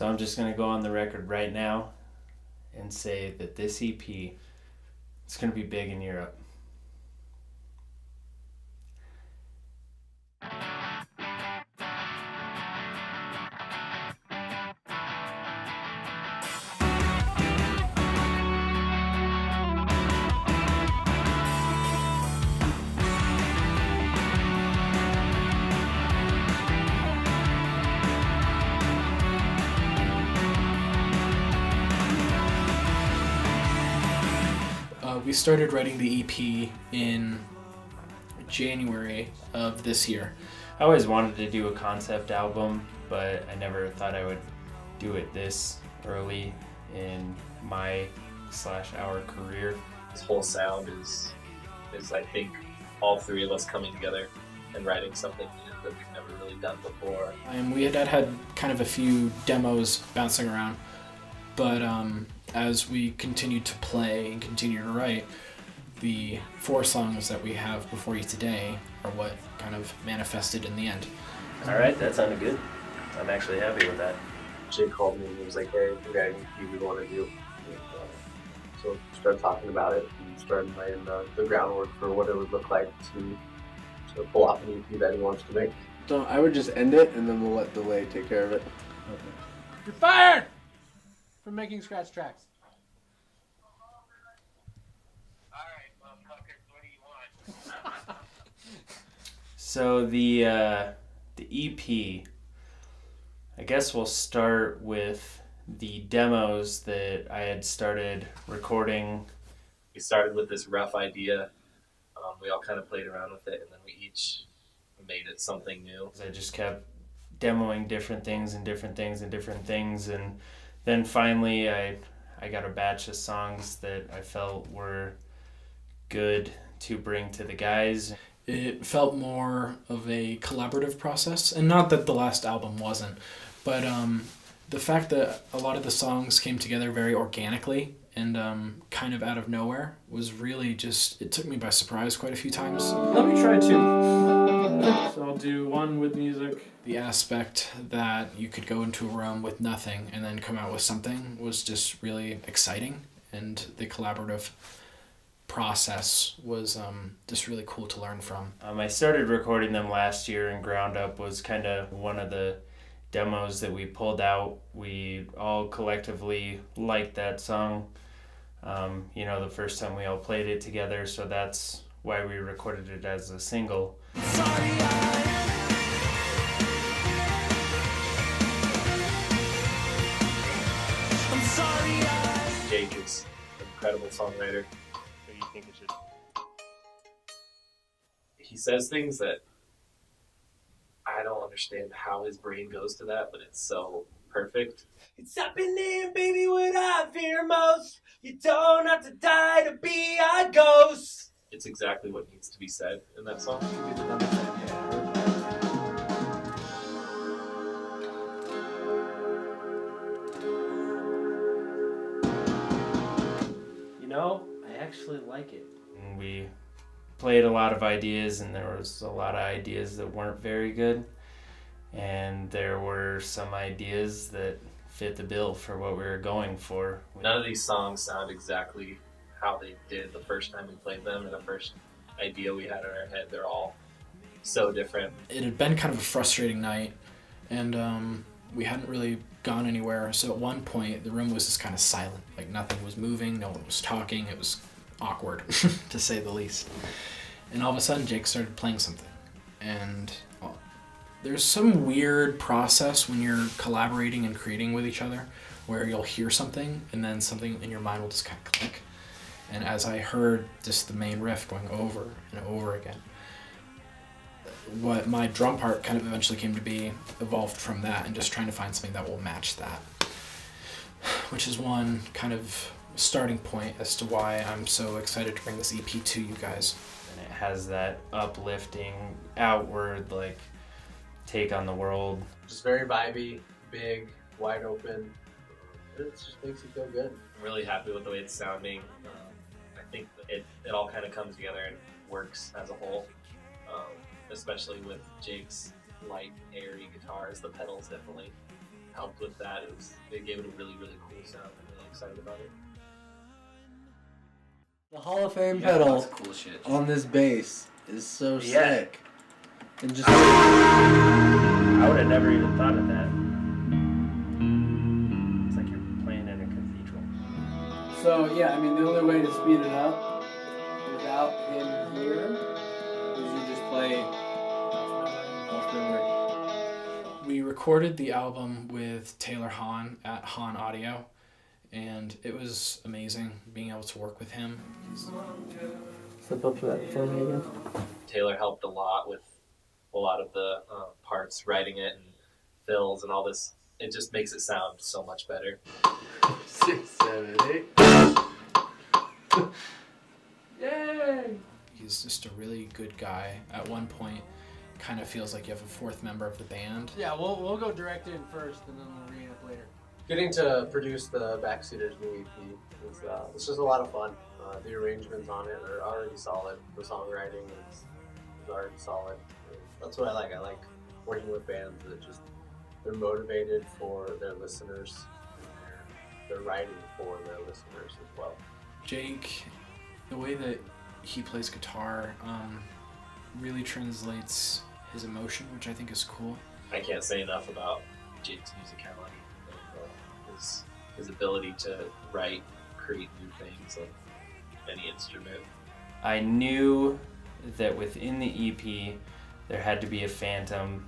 So I'm just gonna go on the record right now and say that this EP is gonna be big in Europe. We started writing the EP in January of this year. I always wanted to do a concept album, but I never thought I would do it this early in my/our career. This whole sound is I think all three of us coming together and writing something new that we've never really done before. And we had kind of a few demos bouncing around, but as we continued to play and continue to write, the 4 songs that we have before you today are what kind of manifested in the end. All right, that sounded good. I'm actually happy with that. Jake called me and he was like, "Hey, we got an EP we want to do." And, so we started talking about it and started laying the groundwork for what it would look like to pull off an EP that he wants to make. So I would just end it and then we'll let Delay take care of it. You're fired from making scratch tracks. So the EP, I guess we'll start with the demos that I had started recording. We started with this rough idea. We all kind of played around with it, and then we each made it something new. I just kept demoing different things and different things and different things, and then finally I got a batch of songs that I felt were good to bring to the guys. It felt more of a collaborative process, and not that the last album wasn't, but the fact that a lot of the songs came together very organically and kind of out of nowhere was really just, it took me by surprise quite a few times. Let me try 2. So I'll do 1 with music. The aspect that you could go into a room with nothing and then come out with something was just really exciting, and the collaborative process was just really cool to learn from. I started recording them last year, and Ground Up was kind of one of the demos that we pulled out. We all collectively liked that song, the first time we all played it together, so that's why we recorded it as a single. Jake is an incredible songwriter. Who do you think it should? He says things that I don't understand how his brain goes to that, but it's so perfect. It's happening, baby, what I fear most. You don't have to die to be a ghost. It's exactly what needs to be said in that song. I actually like it. And we played a lot of ideas, and there was a lot of ideas that weren't very good, and there were some ideas that fit the bill for what we were going for. None of these songs sound exactly how they did the first time we played them, and the first idea we had in our head. They're all so different. It had been kind of a frustrating night, and we hadn't really gone anywhere, so at one point the room was just kind of silent. Like, nothing was moving, no one was talking. It was awkward, to say the least. And all of a sudden Jake started playing something, and there's some weird process when you're collaborating and creating with each other where you'll hear something and then something in your mind will just kind of click. And as I heard just the main riff going over and over again, what my drum part kind of eventually came to be evolved from that, and just trying to find something that will match that, which is one kind of starting point as to why I'm so excited to bring this EP to you guys. And it has that uplifting, outward, take on the world. Just very vibey, big, wide open. It just makes you feel good. I'm really happy with the way it's sounding. I think it all kind of comes together and works as a whole, especially with Jake's light, airy guitars. The pedals definitely helped with that. It gave it a really, really cool sound. I'm really excited about it. The Hall of Fame Lots pedal of cool shit. on this bass is so Yeah. sick. And just I would have never even thought of that. It's like you're playing in a cathedral. So yeah, I mean the only way to speed it up without him here is you just play off memory. We recorded the album with Taylor Hahn at Hahn Audio, and it was amazing being able to work with him. Step up to that for me again. Taylor helped a lot with a lot of the parts, writing it and fills and all this. It just makes it sound so much better. 6, 7, 8. Yay! He's just a really good guy. At one point, kind of feels like you have a fourth member of the band. Yeah, we'll go direct in first and then we'll read up later. Getting to produce the Backseaters new EP it's just a lot of fun. The arrangements on it are already solid. The songwriting is already solid. That's what I like. I like working with bands that they're motivated for their listeners and they're writing for their listeners as well. Jake, the way that he plays guitar really translates his emotion, which I think is cool. I can't say enough about Jake's musicality and his ability to write, create new things on any instrument. I knew that within the EP there had to be a phantom,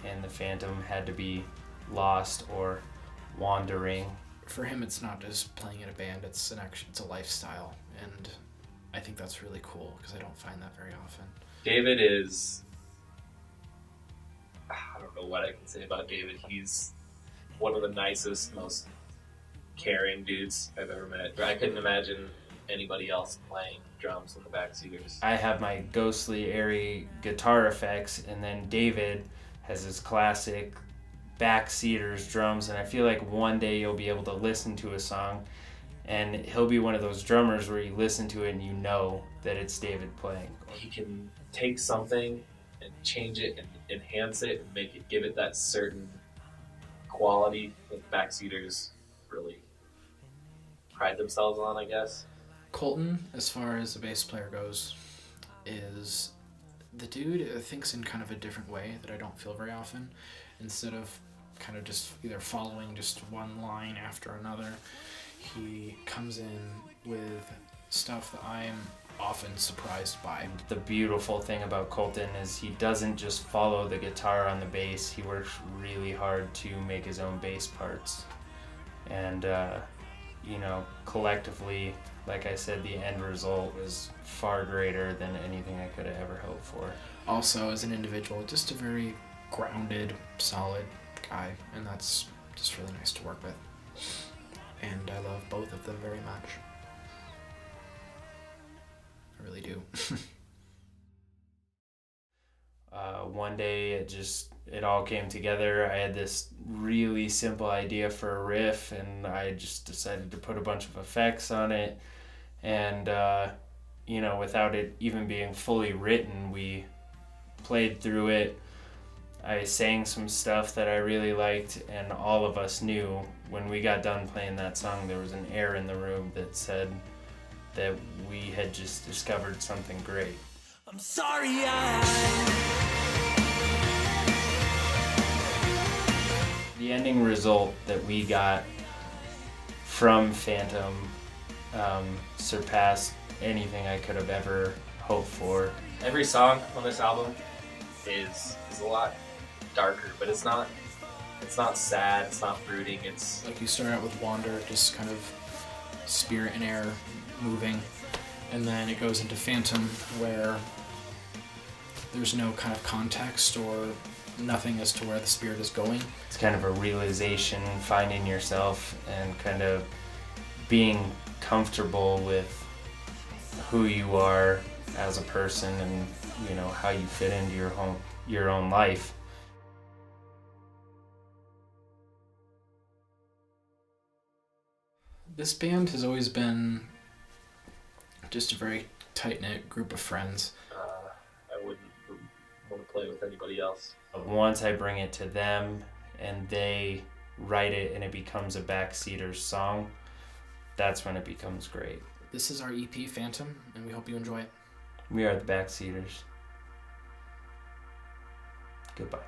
and the phantom had to be lost or wandering. For him, it's not just playing in a band, it's a lifestyle, and I think that's really cool because I don't find that very often. David is... I don't know what I can say about David. He's one of the nicest, most caring dudes I've ever met. I couldn't imagine anybody else playing drums in the Backseaters. I have my ghostly, airy guitar effects, and then David has his classic Backseaters drums, and I feel like one day you'll be able to listen to a song and he'll be one of those drummers where you listen to it and you know that it's David playing. He can take something and change it and enhance it and give it that certain quality that Backseaters really pride themselves on, I guess. Colton, as far as the bass player goes, is the dude thinks in kind of a different way that I don't feel very often. Instead of kind of just either following just one line after another, he comes in with stuff that I am often surprised by. The beautiful thing about Colton is he doesn't just follow the guitar on the bass, he works really hard to make his own bass parts. And, collectively, like I said, the end result was far greater than anything I could have ever hoped for. Also, as an individual, just a very grounded, solid guy, and that's just really nice to work with. And I love both of them very much. I really do. One day it all came together. I had this really simple idea for a riff, and I just decided to put a bunch of effects on it. And, without it even being fully written, we played through it. I sang some stuff that I really liked, and all of us knew when we got done playing that song, there was an air in the room that said that we had just discovered something great. I'm sorry The ending result that we got from Phantom surpassed anything I could have ever hoped for. Every song on this album is a lot darker, but it's not sad, it's not brooding, it's Like you start out with Wander, just kind of spirit and air moving, and then it goes into Phantom where there's no kind of context or nothing as to where the spirit is going. It's kind of a realization, finding yourself and kind of being comfortable with who you are as a person and how you fit into your own life. This band has always been just a very tight-knit group of friends. I wouldn't want to play with anybody else. Once I bring it to them and they write it and it becomes a Backseaters song, that's when it becomes great. This is our EP, Phantom, and we hope you enjoy it. We are the Backseaters. Goodbye.